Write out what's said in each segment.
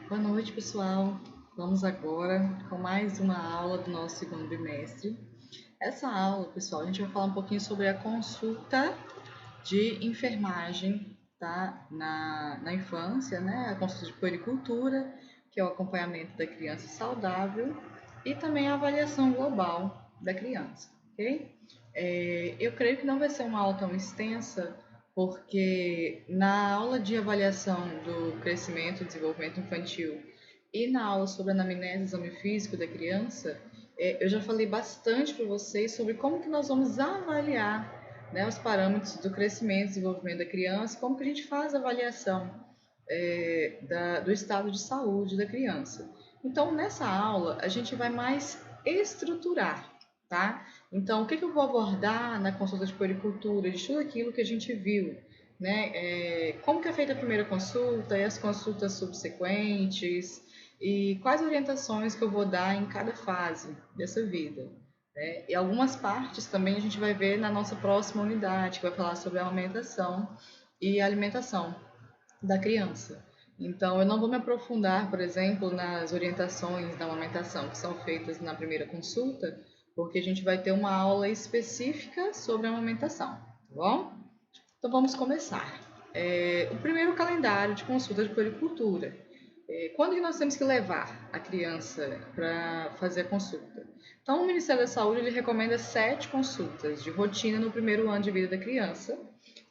Boa noite, pessoal. Vamos agora com mais uma aula do nosso segundo bimestre. Essa aula, pessoal, a gente vai falar um pouquinho sobre a consulta de enfermagem, tá? Na infância, né? A consulta de puericultura, que é o acompanhamento da criança saudável, e também a avaliação global da criança, ok? Eu creio que não vai ser uma aula tão extensa, porque na aula de avaliação do crescimento e desenvolvimento infantil e na aula sobre anamnese e exame físico da criança, eu já falei bastante para vocês sobre como que nós vamos avaliar, né, os parâmetros do crescimento e desenvolvimento da criança, como que a gente faz a avaliação do estado de saúde da criança. Então, nessa aula, a gente vai mais estruturar, tá? Então, o que eu vou abordar na consulta de puericultura, de tudo aquilo que a gente viu, né? Como que é feita a primeira consulta e as consultas subsequentes, e quais orientações que eu vou dar em cada fase dessa vida. Né? E algumas partes também a gente vai ver na nossa próxima unidade, que vai falar sobre a amamentação e a alimentação da criança. Então, eu não vou me aprofundar, por exemplo, nas orientações da amamentação que são feitas na primeira consulta, porque a gente vai ter uma aula específica sobre a amamentação, tá bom? Então, vamos começar. O primeiro calendário de consulta de puericultura. Quando que nós temos que levar a criança para fazer a consulta? Então, o Ministério da Saúde ele recomenda 7 consultas de rotina no primeiro ano de vida da criança.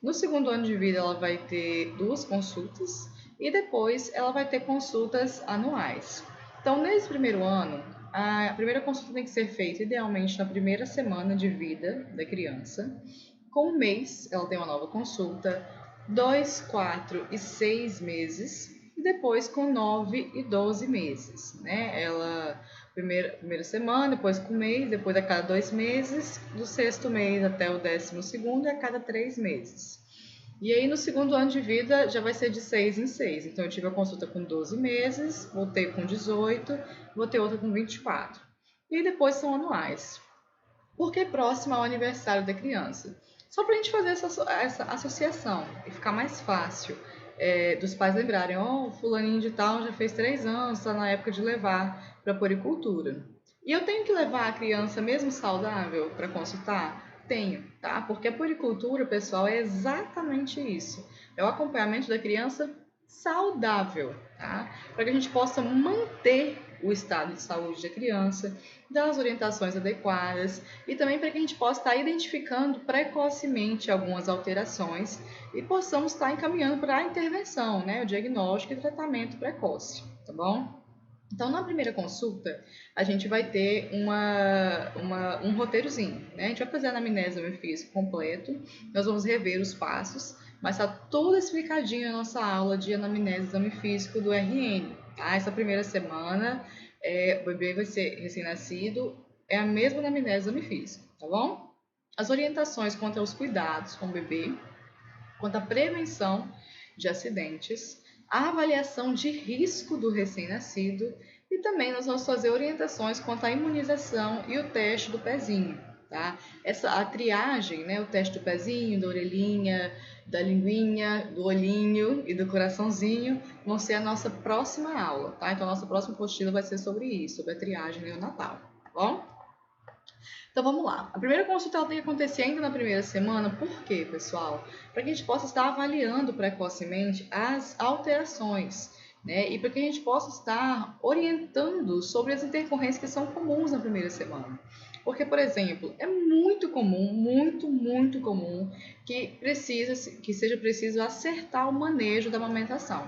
No segundo ano de vida, ela vai ter 2 consultas e depois ela vai ter consultas anuais. Então, nesse primeiro ano, a primeira consulta tem que ser feita idealmente na primeira semana de vida da criança. Com um mês, ela tem uma nova consulta, 2, 4 e 6 meses, e depois com 9 e 12 meses, né? Ela, primeira semana, depois com um mês, depois a cada 2 meses, do sexto mês até o 12º e a cada 3 meses. E aí no segundo ano de vida já vai ser de 6 em 6. Então eu tive a consulta com 12 meses, voltei com 18, vou ter outra com 24. E depois são anuais. Porque é próximo ao aniversário da criança. Só para a gente fazer essa associação e ficar mais fácil dos pais lembrarem, ó, fulaninho de tal já fez 3 anos, está na época de levar para puericultura. E eu tenho que levar a criança mesmo saudável para consultar? Tenho, tá? Porque a puericultura, pessoal, é exatamente isso. É o acompanhamento da criança saudável, tá? Para que a gente possa manter o estado de saúde da criança, dar as orientações adequadas e também para que a gente possa estar identificando precocemente algumas alterações e possamos estar encaminhando para a intervenção, né? O diagnóstico e tratamento precoce, tá bom? Então, na primeira consulta, a gente vai ter um roteirozinho, né? A gente vai fazer a anamnese físico completo, nós vamos rever os passos, mas está tudo explicadinho na nossa aula de anamnese exame físico do RN, tá? Essa primeira semana, o bebê vai ser recém-nascido, é a mesma anamnese exame físico, tá bom? As orientações quanto aos cuidados com o bebê, quanto à prevenção de acidentes, a avaliação de risco do recém-nascido e também nós vamos fazer orientações quanto à imunização e o teste do pezinho, tá? A triagem, né, o teste do pezinho, da orelhinha, da linguinha, do olhinho e do coraçãozinho vão ser a nossa próxima aula, tá? Então a nossa próxima apostila vai ser sobre isso, sobre a triagem neonatal, tá bom? Então vamos lá. A primeira consulta ela tem que acontecer ainda na primeira semana. Por quê, pessoal? Para que a gente possa estar avaliando precocemente as alterações, né? E para que a gente possa estar orientando sobre as intercorrências que são comuns na primeira semana. Porque, por exemplo, é muito comum, muito comum que seja preciso acertar o manejo da amamentação.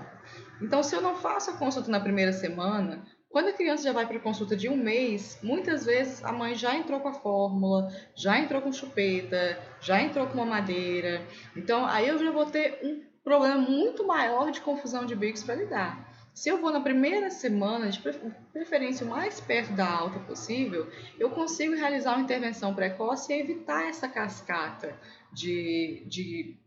Então, se eu não faço a consulta na primeira semana, quando a criança já vai para a consulta de um mês, muitas vezes a mãe já entrou com a fórmula, já entrou com chupeta, já entrou com mamadeira. Então, aí eu já vou ter um problema muito maior de confusão de bicos para lidar. Se eu vou na primeira semana, de preferência o mais perto da alta possível, eu consigo realizar uma intervenção precoce e evitar essa cascata de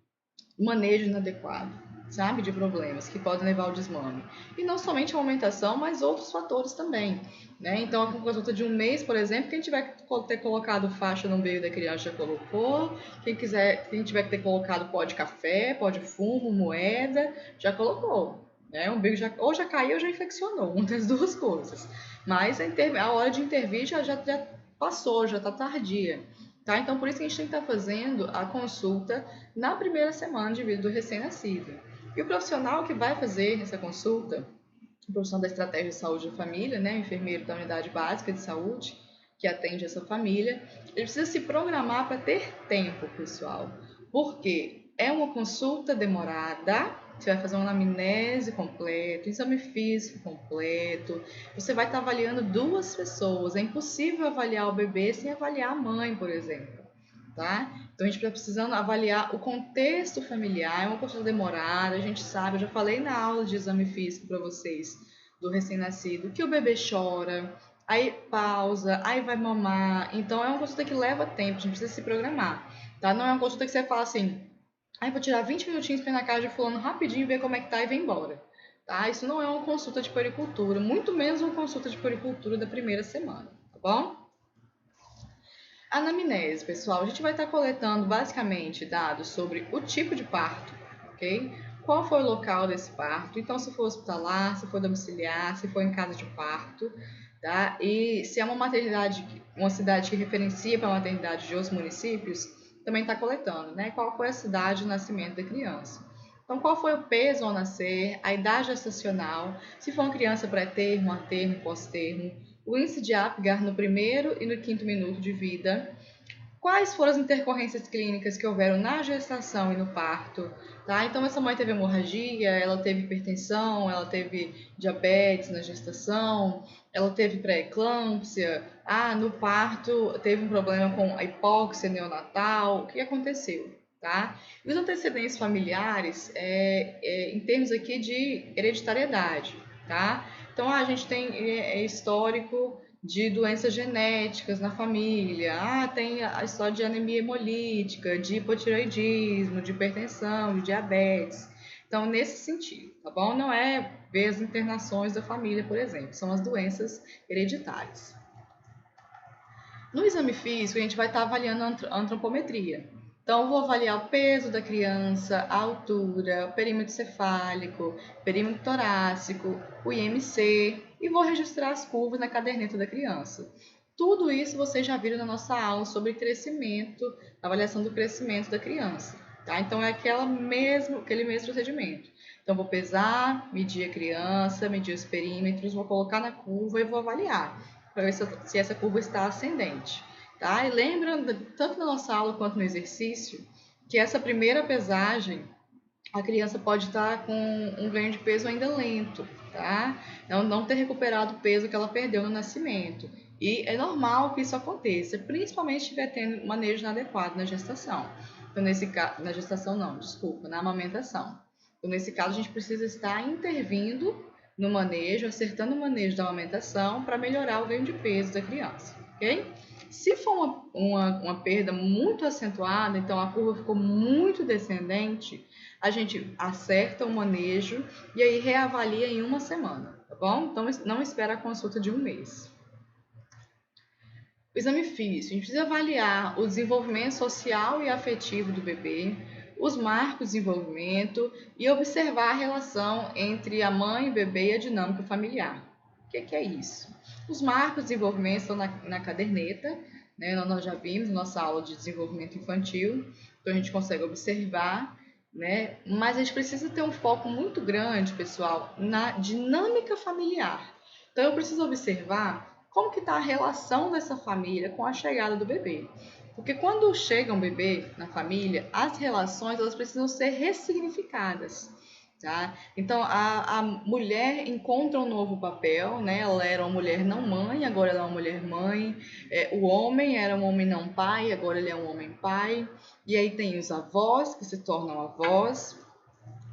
manejo inadequado, sabe, de problemas que podem levar ao desmame. E não somente a amamentação, mas outros fatores também, né? Então, a consulta de um mês, por exemplo, quem tiver que ter colocado faixa no meio da criança já colocou, quem tiver que ter colocado pó de café, pó de fumo, moeda, já colocou. né? O umbigo ou já caiu ou já infeccionou, uma das duas coisas. Mas a hora de intervir já passou, já está tardia. Tá? Então, por isso que a gente tem que estar fazendo a consulta na primeira semana de vida do recém-nascido. E o profissional que vai fazer essa consulta, o profissional da estratégia de saúde da família, né, o enfermeiro da unidade básica de saúde, que atende essa família, ele precisa se programar para ter tempo, pessoal. Porque é uma consulta demorada, você vai fazer uma anamnese completa, um exame físico completo, você vai estar avaliando duas pessoas. É impossível avaliar o bebê sem avaliar a mãe, por exemplo. Tá? Então a gente está precisando avaliar o contexto familiar, é uma consulta demorada, a gente sabe, eu já falei na aula de exame físico para vocês do recém-nascido, que o bebê chora, aí pausa, aí vai mamar, então é uma consulta que leva tempo, a gente precisa se programar, tá? Não é uma consulta que você fala assim, aí vou tirar 20 minutinhos para ir na casa de fulano rapidinho, ver como é que tá e vem embora, tá? Isso não é uma consulta de puericultura, muito menos uma consulta de puericultura da primeira semana, tá bom? Anamnese, pessoal, a gente vai estar coletando basicamente dados sobre o tipo de parto, ok? Qual foi o local desse parto? Então, se for hospitalar, se for domiciliar, se for em casa de parto, tá? E se é uma maternidade, uma cidade que referencia para a maternidade de outros municípios, também está coletando, né? Qual foi a cidade de nascimento da criança? Então, qual foi o peso ao nascer, a idade gestacional, se for uma criança pré-termo, a termo, pós-termo, o índice de Apgar no primeiro e no quinto minuto de vida, quais foram as intercorrências clínicas que houveram na gestação e no parto, tá? Então, essa mãe teve hemorragia, ela teve hipertensão, ela teve diabetes na gestação, ela teve pré-eclâmpsia, no parto teve um problema com a hipóxia neonatal, o que aconteceu? Tá? E os antecedentes familiares, em termos aqui de hereditariedade, tá? Então, a gente tem histórico de doenças genéticas na família, tem a história de anemia hemolítica, de hipotireoidismo, de hipertensão, de diabetes. Então, nesse sentido, tá bom? Não é ver as internações da família, por exemplo, são as doenças hereditárias. No exame físico, a gente vai estar avaliando a antropometria. Então, eu vou avaliar o peso da criança, a altura, o perímetro cefálico, perímetro torácico, o IMC e vou registrar as curvas na caderneta da criança. Tudo isso vocês já viram na nossa aula sobre crescimento, avaliação do crescimento da criança. Tá? Então, é aquele mesmo procedimento. Então, vou pesar, medir a criança, medir os perímetros, vou colocar na curva e vou avaliar para ver se essa curva está ascendente. Tá? E lembra, tanto na nossa aula quanto no exercício, que essa primeira pesagem, a criança pode estar com um ganho de peso ainda lento, tá? Não ter recuperado o peso que ela perdeu no nascimento. E é normal que isso aconteça, principalmente se estiver tendo manejo inadequado na gestação. Então, nesse caso, na gestação não, desculpa, na amamentação. Então, nesse caso, a gente precisa estar intervindo no manejo, acertando o manejo da amamentação para melhorar o ganho de peso da criança, ok? Se for uma perda muito acentuada, então a curva ficou muito descendente, a gente acerta o manejo e aí reavalia em uma semana, tá bom? Então não espera a consulta de um mês. O exame físico, a gente precisa avaliar o desenvolvimento social e afetivo do bebê, os marcos de desenvolvimento e observar a relação entre a mãe, o bebê e a dinâmica familiar. O que é isso? Os marcos de desenvolvimento estão na caderneta, né? Nós já vimos na nossa aula de desenvolvimento infantil, então a gente consegue observar, né? Mas a gente precisa ter um foco muito grande, pessoal, na dinâmica familiar. Então eu preciso observar como que está a relação dessa família com a chegada do bebê. Porque quando chega um bebê na família, as relações elas precisam ser ressignificadas. Tá? Então, a mulher encontra um novo papel, né? Ela era uma mulher não mãe, agora ela é uma mulher mãe. O homem era um homem não pai, agora ele é um homem pai. E aí tem os avós, que se tornam avós.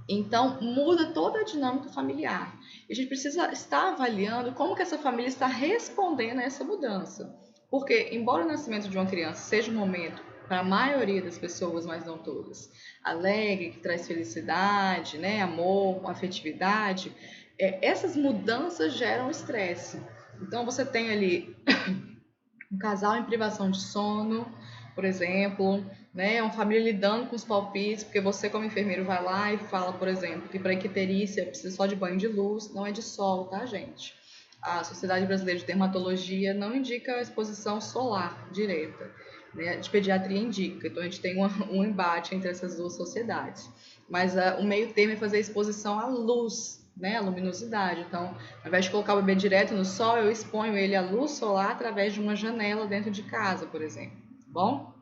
Então, muda toda a dinâmica familiar. E a gente precisa estar avaliando como que essa família está respondendo a essa mudança. Porque, embora o nascimento de uma criança seja um momento, para a maioria das pessoas, mas não todas, alegre, que traz felicidade, né, amor, afetividade, essas mudanças geram estresse. Então, você tem ali um casal em privação de sono, por exemplo, né? Uma família lidando com os palpites, porque você como enfermeiro vai lá e fala, por exemplo, que para icterícia precisa só de banho de luz, não é de sol, tá, gente? A Sociedade Brasileira de Dermatologia não indica a exposição solar direta, né? De pediatria indica, então a gente tem um embate entre essas duas sociedades. Mas o meio termo é fazer a exposição à luz, né? A luminosidade. Então, ao invés de colocar o bebê direto no sol, eu exponho ele à luz solar através de uma janela dentro de casa, por exemplo. Bom?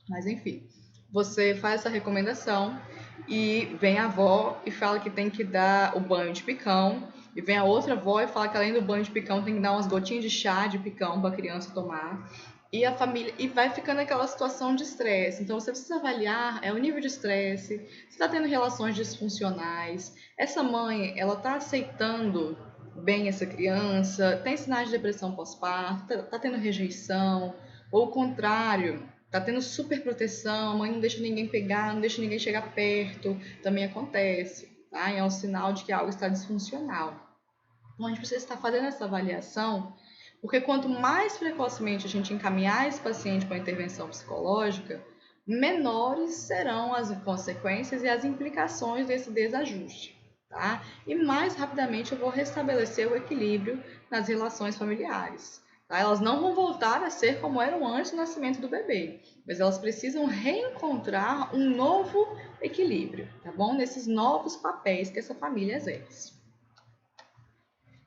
Mas enfim, você faz essa recomendação e vem a avó e fala que tem que dar o banho de picão, e vem a outra avó e fala que além do banho de picão tem que dar umas gotinhas de chá de picão para a criança tomar. E a família e vai ficando aquela situação de estresse. Então você precisa avaliar o nível de estresse, se está tendo relações disfuncionais, essa mãe ela está aceitando bem essa criança, tem sinais de depressão pós-parto, tá tendo rejeição, ou o contrário, tá tendo super proteção, a mãe não deixa ninguém pegar, não deixa ninguém chegar perto, também acontece, tá? É um sinal de que algo está disfuncional. Então a gente precisa estar fazendo essa avaliação, porque quanto mais precocemente a gente encaminhar esse paciente para a intervenção psicológica, menores serão as consequências e as implicações desse desajuste, tá? E mais rapidamente eu vou restabelecer o equilíbrio nas relações familiares. Tá? Elas não vão voltar a ser como eram antes do nascimento do bebê, mas elas precisam reencontrar um novo equilíbrio, tá bom? Nesses novos papéis que essa família exerce.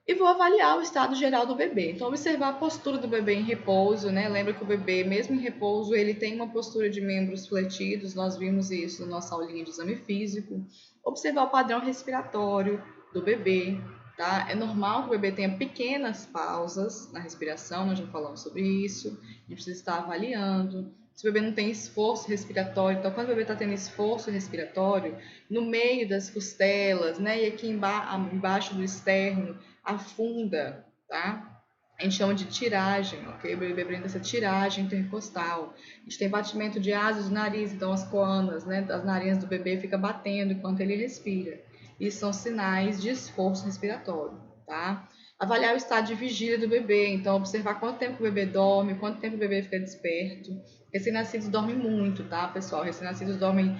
E vou avaliar o estado geral do bebê. Então, observar a postura do bebê em repouso, né? Lembra que o bebê, mesmo em repouso, ele tem uma postura de membros fletidos. Nós vimos isso na nossa aulinha de exame físico. Observar o padrão respiratório do bebê, tá? É normal que o bebê tenha pequenas pausas na respiração, nós já falamos sobre isso. A gente precisa estar avaliando. Se o bebê não tem esforço respiratório, então quando o bebê está tendo esforço respiratório, no meio das costelas, né? E aqui embaixo do externo, afunda, tá? A gente chama de tiragem, ok? O bebê brinda essa tiragem intercostal. A gente tem batimento de asas do nariz, então as coanas, né, das narinas do bebê fica batendo enquanto ele respira. Isso são sinais de esforço respiratório, tá? Avaliar o estado de vigília do bebê, então observar quanto tempo o bebê dorme, quanto tempo o bebê fica desperto. Recém-nascidos dormem muito, tá, pessoal? Recém-nascidos dormem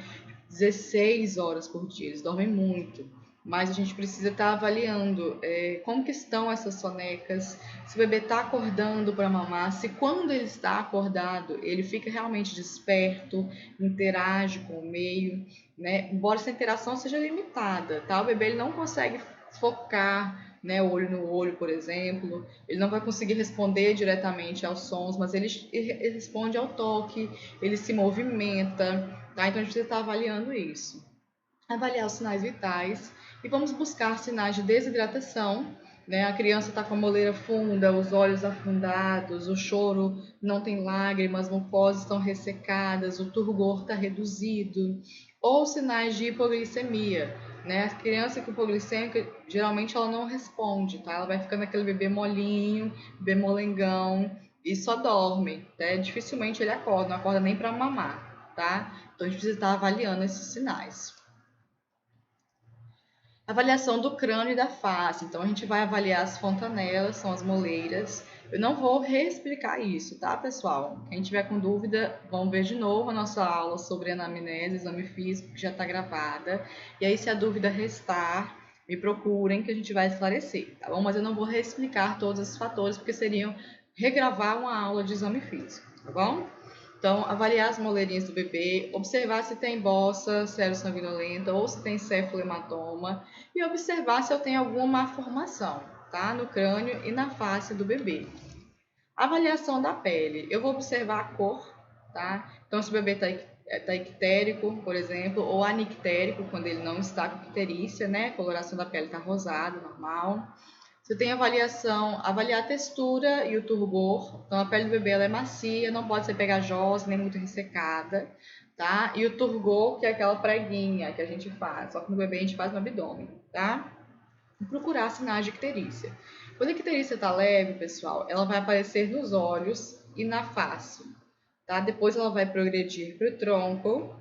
16 horas por dia, eles dormem muito. Mas a gente precisa estar avaliando como que estão essas sonecas, se o bebê está acordando para mamar, se quando ele está acordado ele fica realmente desperto, interage com o meio, né? Embora essa interação seja limitada, tá? O bebê ele não consegue focar, né, olho no olho, por exemplo, ele não vai conseguir responder diretamente aos sons, mas ele responde ao toque, ele se movimenta, tá? Então a gente precisa estar avaliando isso. Avaliar os sinais vitais e vamos buscar sinais de desidratação, né? A criança está com a moleira funda, os olhos afundados, o choro não tem lágrimas, as mucosas estão ressecadas, o turgor está reduzido, ou sinais de hipoglicemia, né? A criança com hipoglicêmica, geralmente ela não responde, tá? Ela vai ficando aquele bebê molinho, bebê molengão e só dorme, né? Dificilmente ele acorda, não acorda nem para mamar, tá? Então a gente precisa estar avaliando esses sinais. Avaliação do crânio e da face. Então, a gente vai avaliar as fontanelas, são as moleiras. Eu não vou reexplicar isso, tá, pessoal? Quem tiver com dúvida, vamos ver de novo a nossa aula sobre anamnese, exame físico, que já está gravada. E aí, se a dúvida restar, me procurem que a gente vai esclarecer, tá bom? Mas eu não vou reexplicar todos esses fatores, porque seriam regravar uma aula de exame físico, tá bom? Então, avaliar as moleirinhas do bebê, observar se tem bossa serossanguinolenta ou se tem céfalo-hematoma e observar se eu tenho alguma malformação, tá? No crânio e na face do bebê. Avaliação da pele. Eu vou observar a cor, tá? Então, se o bebê está ictérico, por exemplo, ou anictérico, quando ele não está com icterícia, né? A coloração da pele está rosada, normal. Você tem avaliar a textura e o turgor. Então, a pele do bebê ela é macia, não pode ser pegajosa, nem muito ressecada, tá? E o turgor, que é aquela preguinha que a gente faz, só que no bebê a gente faz no abdômen, tá? E procurar sinais de icterícia. Quando a icterícia tá leve, pessoal, ela vai aparecer nos olhos e na face, tá? Depois ela vai progredir para o tronco.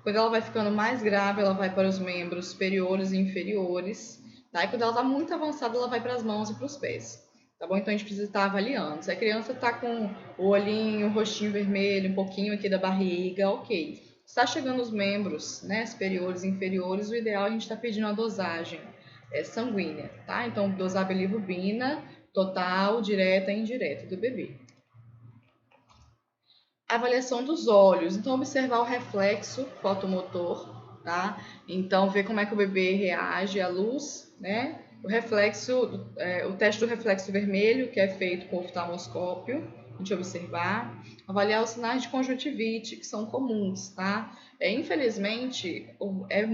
Quando ela vai ficando mais grave, ela vai para os membros superiores e inferiores. Tá? E quando ela está muito avançada, ela vai para as mãos e para os pés. tá bom? Então a gente precisa estar avaliando. Se a criança está com o olhinho, o rostinho vermelho, um pouquinho aqui da barriga, ok. Está chegando os membros, né, superiores e inferiores, o ideal é a gente estar pedindo a dosagem sanguínea, tá? Então dosar bilirrubina total, direta e indireta do bebê. Avaliação dos olhos, então observar o reflexo fotomotor, tá? Então ver como é que o bebê reage à luz, né? O reflexo, o teste do reflexo vermelho, que é feito com oftalmoscópio, a gente observar, avaliar os sinais de conjuntivite, que são comuns, tá? Infelizmente, é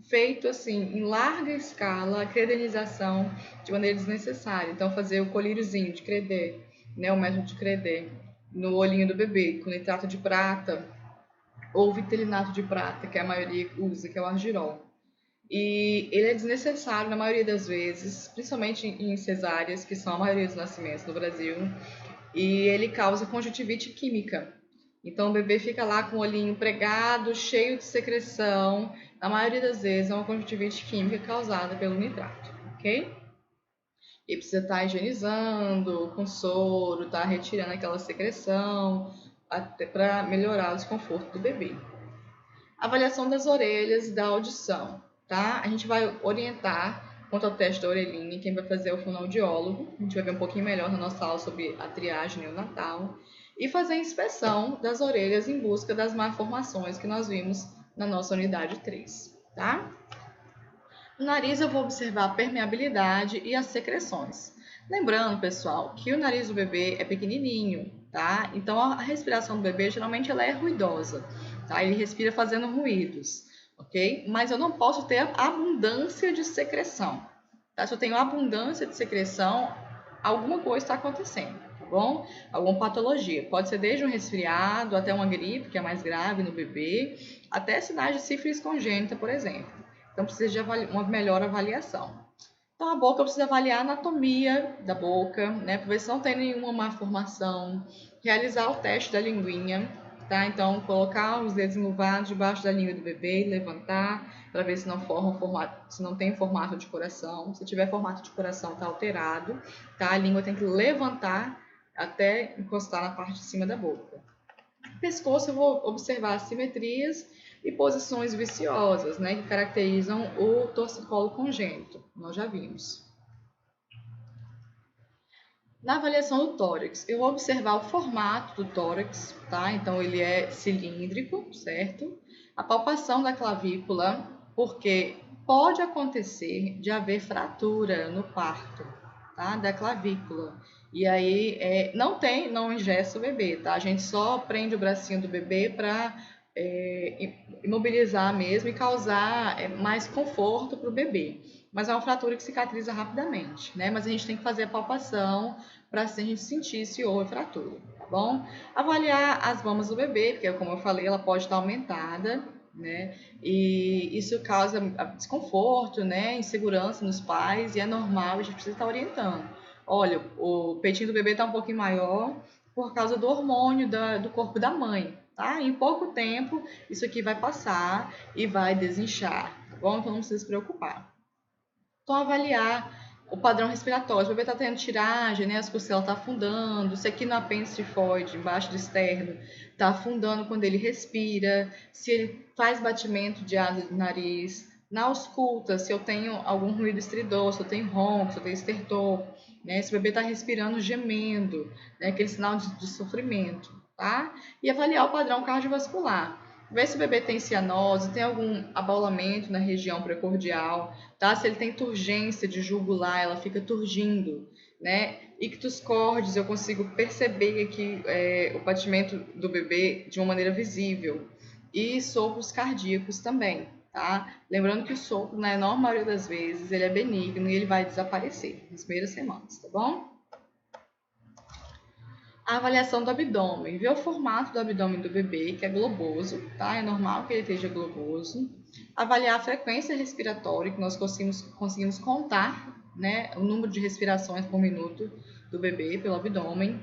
feito assim, em larga escala, a credenização de maneira desnecessária. Então, fazer o colíriozinho de Credé, né? O método de Credé no olhinho do bebê, com nitrato de prata ou vitrinato de prata, que a maioria usa, que é o argirol. E ele é desnecessário na maioria das vezes, principalmente em cesáreas, que são a maioria dos nascimentos no Brasil, e ele causa conjuntivite química. Então o bebê fica lá com o olhinho pregado, cheio de secreção. Na maioria das vezes é uma conjuntivite química causada pelo nitrato, ok? E precisa estar higienizando com soro, tá retirando aquela secreção, até para melhorar o desconforto do bebê. Avaliação das orelhas e da audição, tá? A gente vai orientar quanto ao teste da orelhinha, quem vai fazer é o fonoaudiólogo. A gente vai ver um pouquinho melhor na nossa aula sobre a triagem neonatal. E fazer a inspeção das orelhas em busca das malformações que nós vimos na nossa unidade 3, tá? No nariz eu vou observar a permeabilidade e as secreções. Lembrando, pessoal, que o nariz do bebê é pequenininho, tá? Então a respiração do bebê geralmente ela é ruidosa, tá? Ele respira fazendo ruídos, ok? Mas eu não posso ter abundância de secreção, tá? Se eu tenho abundância de secreção, alguma coisa está acontecendo, tá bom? Alguma patologia. Pode ser desde um resfriado até uma gripe, que é mais grave no bebê, até sinais de sífilis congênita, por exemplo. Então, precisa de uma melhor avaliação. Então, a boca, eu preciso avaliar a anatomia da boca, né? Para ver se não tem nenhuma malformação. Realizar o teste da linguinha, tá? Então, colocar os dedos enluvados debaixo da língua do bebê e levantar para ver se não se não tem formato de coração. Se tiver formato de coração, está alterado, tá? A língua tem que levantar até encostar na parte de cima da boca. Pescoço, eu vou observar assimetrias e posições viciosas, né, que caracterizam o torcicolo congênito, nós já vimos. Na avaliação do tórax, eu vou observar o formato do tórax, tá? Então ele é cilíndrico, certo? A palpação da clavícula, porque pode acontecer de haver fratura no parto, tá? Da clavícula. E aí não ingessa o bebê, tá? A gente só prende o bracinho do bebê para imobilizar mesmo e causar mais conforto para o bebê. Mas é uma fratura que cicatriza rapidamente, né? Mas a gente tem que fazer a palpação para a gente sentir se houve fratura, tá bom? Avaliar as mamas do bebê, porque como eu falei, ela pode estar aumentada, né? E isso causa desconforto, né? Insegurança nos pais e é normal, a gente precisa estar orientando. Olha, o peitinho do bebê está um pouquinho maior por causa do hormônio do corpo da mãe, tá? Em pouco tempo, isso aqui vai passar e vai desinchar, tá bom? Então não precisa se preocupar. Então, avaliar o padrão respiratório. O bebê está tendo tiragem, né? As costelas estão afundando. Se aqui no apêndice tifoide, embaixo do externo, está afundando quando ele respira. Se ele faz batimento de asa do nariz. Na ausculta, se eu tenho algum ruído estridor, se eu tenho ronco, se eu tenho estertor. Né? Se o bebê está respirando gemendo, né? Aquele sinal de sofrimento. Tá? E avaliar o padrão cardiovascular. Ver se o bebê tem cianose, tem algum abaulamento na região precordial, tá? Se ele tem turgência de jugular, ela fica turgindo, né? Ictus cordis, eu consigo perceber aqui o batimento do bebê de uma maneira visível. E sopros cardíacos também, tá? Lembrando que o sopro, na enorme maioria das vezes, ele é benigno e ele vai desaparecer nas primeiras semanas, tá bom? A avaliação do abdômen, ver o formato do abdômen do bebê, que é globoso, tá? É normal que ele esteja globoso. Avaliar a frequência respiratória, que nós conseguimos contar, né, o número de respirações por minuto do bebê pelo abdômen.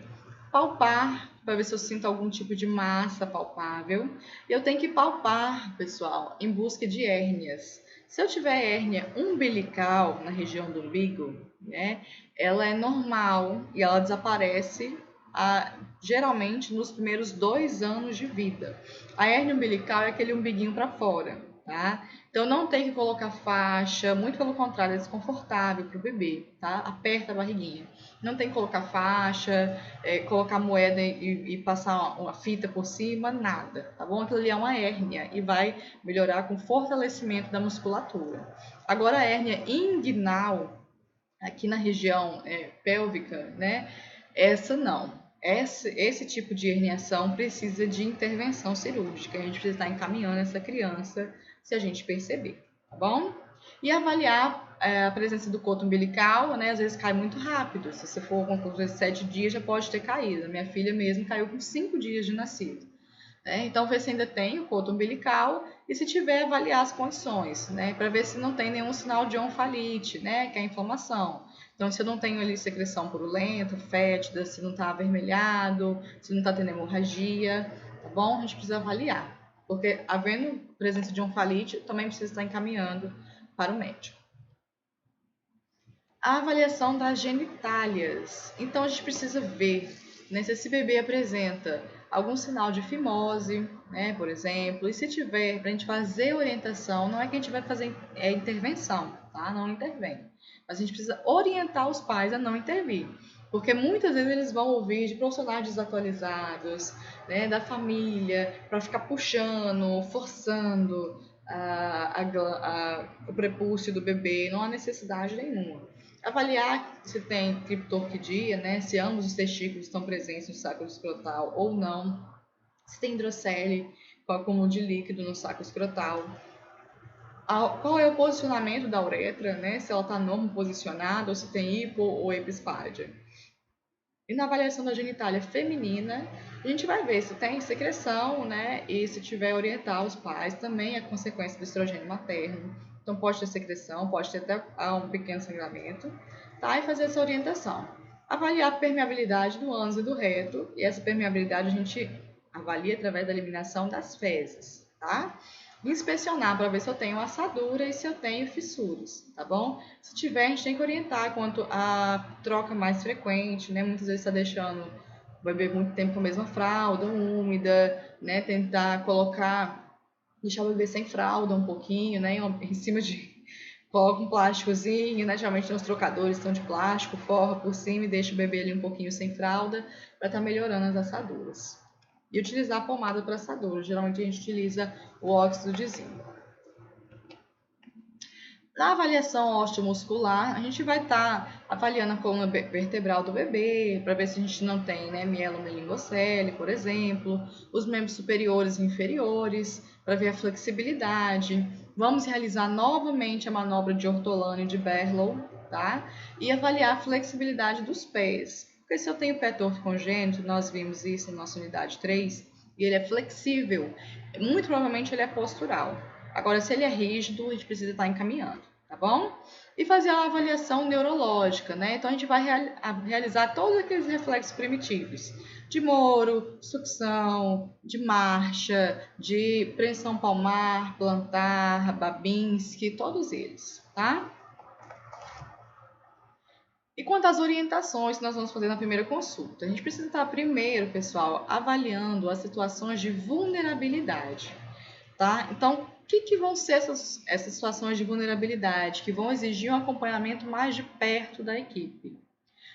Palpar, para ver se eu sinto algum tipo de massa palpável. E eu tenho que palpar, pessoal, em busca de hérnias. Se eu tiver hérnia umbilical na região do umbigo, né, ela é normal e ela desaparece geralmente nos primeiros 2 anos de vida. A hérnia umbilical é aquele umbiguinho para fora, tá? Então não tem que colocar faixa, muito pelo contrário, é desconfortável para o bebê, tá? Aperta a barriguinha. Não tem que colocar faixa, colocar moeda e passar uma fita por cima, nada, tá bom? Aquilo ali é uma hérnia e vai melhorar com fortalecimento da musculatura. Agora a hérnia inguinal, aqui na região pélvica, né? Essa não. Esse tipo de herniação precisa de intervenção cirúrgica. A gente precisa estar encaminhando essa criança se a gente perceber, tá bom? E avaliar a presença do coto umbilical, né? Às vezes cai muito rápido. Se você for com 7 dias, já pode ter caído. Minha filha mesmo caiu com 5 dias de nascido. Então, ver se ainda tem o coto umbilical e, se tiver, avaliar as condições, né? Para ver se não tem nenhum sinal de onfalite, né? Que é a inflamação. Então, se eu não tenho ali secreção purulenta, fétida, se não está avermelhado, se não está tendo hemorragia, tá bom? A gente precisa avaliar. Porque, havendo presença de onfalite, também precisa estar encaminhando para o médico. A avaliação das genitálias. Então, a gente precisa ver, né, se esse bebê apresenta algum sinal de fimose, né, por exemplo, e se tiver, para a gente fazer orientação, não é que a gente vai fazer intervenção, tá? Não intervém. Mas a gente precisa orientar os pais a não intervir, porque muitas vezes eles vão ouvir de profissionais desatualizados, né, da família, para ficar puxando, forçando o prepúcio do bebê, não há necessidade nenhuma. Avaliar se tem criptorquidia, né, se ambos os testículos estão presentes no saco escrotal ou não, se tem hidrocele com acúmulo de líquido no saco escrotal, qual é o posicionamento da uretra, né, se ela está normo posicionada ou se tem hipo ou epispádia. E na avaliação da genitália feminina, a gente vai ver se tem secreção, né, e se tiver orientar os pais, também é consequência do estrogênio materno. Então pode ter secreção, pode ter até um pequeno sangramento, tá? E fazer essa orientação. Avaliar a permeabilidade do ânus e do reto, e essa permeabilidade a gente avalia através da eliminação das fezes, tá? Inspecionar para ver se eu tenho assadura e se eu tenho fissuras, tá bom? Se tiver, a gente tem que orientar quanto à troca mais frequente, né? Muitas vezes está deixando o bebê muito tempo com a mesma fralda, úmida, né? Tentar deixar o bebê sem fralda um pouquinho, né? Em cima coloca um plásticozinho, né? Geralmente os trocadores estão de plástico, forra por cima e deixa o bebê ali um pouquinho sem fralda para estar melhorando as assaduras. E utilizar a pomada para assadura. Geralmente a gente utiliza o óxido de zinco. Na avaliação osteomuscular, a gente vai estar avaliando a coluna vertebral do bebê, para ver se a gente não tem, né, mielomeningocele, por exemplo, os membros superiores e inferiores, para ver a flexibilidade. Vamos realizar novamente a manobra de ortolâneo de Berlow, tá? E avaliar a flexibilidade dos pés. Porque se eu tenho pé torto congênito, nós vimos isso na nossa unidade 3, e ele é flexível, muito provavelmente ele é postural. Agora, se ele é rígido, a gente precisa estar encaminhando, tá bom? E fazer uma avaliação neurológica, né? Então, a gente vai realizar todos aqueles reflexos primitivos. De Moro, sucção, de marcha, de pressão palmar, plantar, Babinski, todos eles, tá? E quanto às orientações que nós vamos fazer na primeira consulta? A gente precisa estar primeiro, pessoal, avaliando as situações de vulnerabilidade. Tá? Então, o que vão ser essas situações de vulnerabilidade que vão exigir um acompanhamento mais de perto da equipe?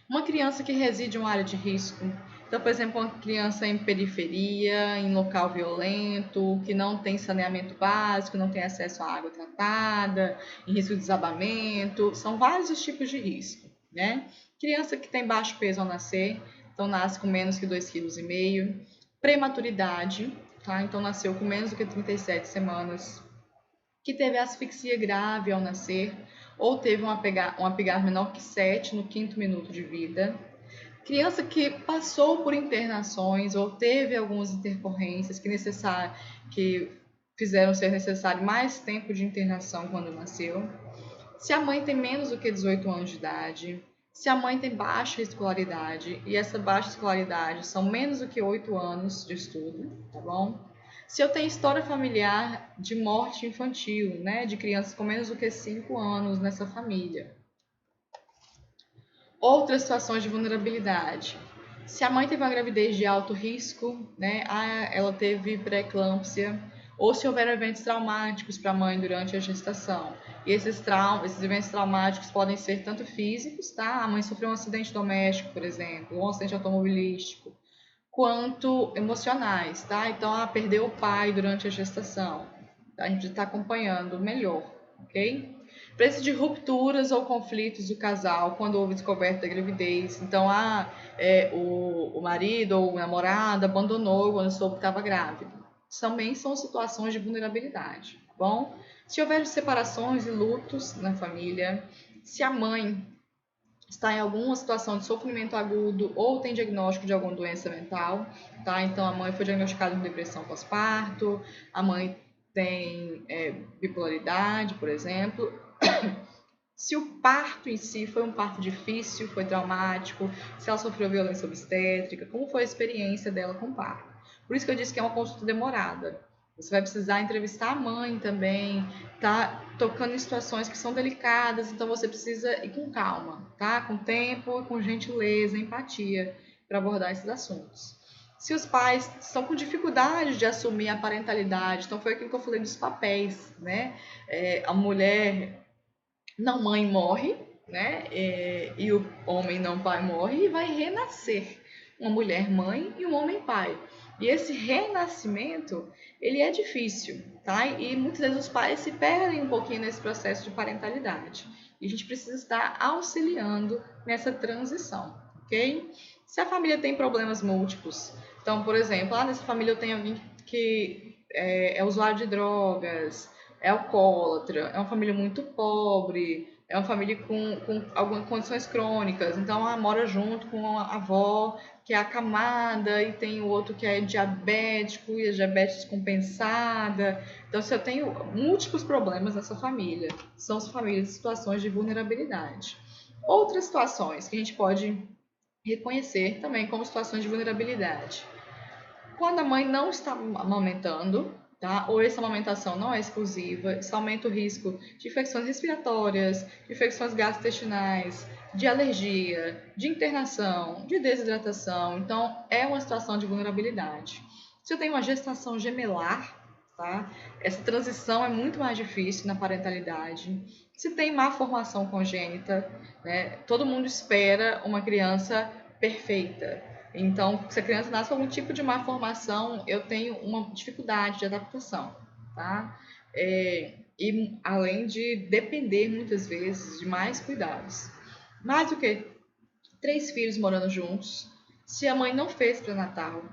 Uma criança que reside em uma área de risco. Então, por exemplo, uma criança em periferia, em local violento, que não tem saneamento básico, não tem acesso à água tratada, em risco de desabamento. São vários os tipos de risco, né? Criança que tem baixo peso ao nascer, então nasce com menos que 2,5 kg. Prematuridade, tá? Então nasceu com menos do que 37 semanas, que teve asfixia grave ao nascer, ou teve um apigar menor que 7 no 5º minuto de vida. Criança que passou por internações ou teve algumas intercorrências que fizeram ser necessário mais tempo de internação quando nasceu. Se a mãe tem menos do que 18 anos de idade, se a mãe tem baixa escolaridade, e essa baixa escolaridade são menos do que 8 anos de estudo, tá bom? Se eu tenho história familiar de morte infantil, né, de crianças com menos do que 5 anos nessa família. Outras situações de vulnerabilidade. Se a mãe teve uma gravidez de alto risco, né, ela teve pré-eclâmpsia, ou se houver eventos traumáticos para a mãe durante a gestação. E esses eventos traumáticos podem ser tanto físicos, tá? A mãe sofreu um acidente doméstico, por exemplo, ou um acidente automobilístico, quanto emocionais, tá? Então, perdeu o pai durante a gestação. A gente está acompanhando melhor, ok? Preço de rupturas ou conflitos do casal quando houve descoberta da gravidez. Então, o marido ou o namorado abandonou quando soube que estava grávida. Também são situações de vulnerabilidade, tá bom? Se houver separações e lutos na família, se a mãe está em alguma situação de sofrimento agudo ou tem diagnóstico de alguma doença mental, tá? Então, a mãe foi diagnosticada com depressão pós-parto, a mãe tem bipolaridade, por exemplo. Se o parto em si foi um parto difícil, foi traumático, se ela sofreu violência obstétrica, como foi a experiência dela com o parto. Por isso que eu disse que é uma consulta demorada. Você vai precisar entrevistar a mãe também, tá tocando em situações que são delicadas, então você precisa ir com calma, tá? Com tempo, com gentileza, empatia para abordar esses assuntos. Se os pais estão com dificuldade de assumir a parentalidade, então foi aquilo que eu falei dos papéis, né? A mulher não mãe morre, né? E o homem não pai morre e vai renascer. Uma mulher mãe e um homem pai. E esse renascimento, ele é difícil, tá? E muitas vezes os pais se perdem um pouquinho nesse processo de parentalidade. E a gente precisa estar auxiliando nessa transição, ok? Se a família tem problemas múltiplos, então, por exemplo, nessa família eu tenho alguém que é usuário de drogas, é alcoólatra, é uma família muito pobre, é uma família com algumas condições crônicas, então ela mora junto com a avó, que é acamada, e tem o outro que é diabético, e a diabetes compensada. Então, se eu tenho múltiplos problemas nessa família, são as famílias em situações de vulnerabilidade. Outras situações que a gente pode reconhecer também como situações de vulnerabilidade. Quando a mãe não está amamentando, tá? Ou essa amamentação não é exclusiva, isso aumenta o risco de infecções respiratórias, de infecções gastrointestinais, de alergia, de internação, de desidratação. Então, é uma situação de vulnerabilidade. Se eu tenho uma gestação gemelar, tá? Essa transição é muito mais difícil na parentalidade. Se tem má formação congênita, né? Todo mundo espera uma criança perfeita. Então, se a criança nasce com algum tipo de má formação, eu tenho uma dificuldade de adaptação, tá? E além de depender muitas vezes de mais cuidados. Mais do que 3 filhos morando juntos, se a mãe não fez pré-natal,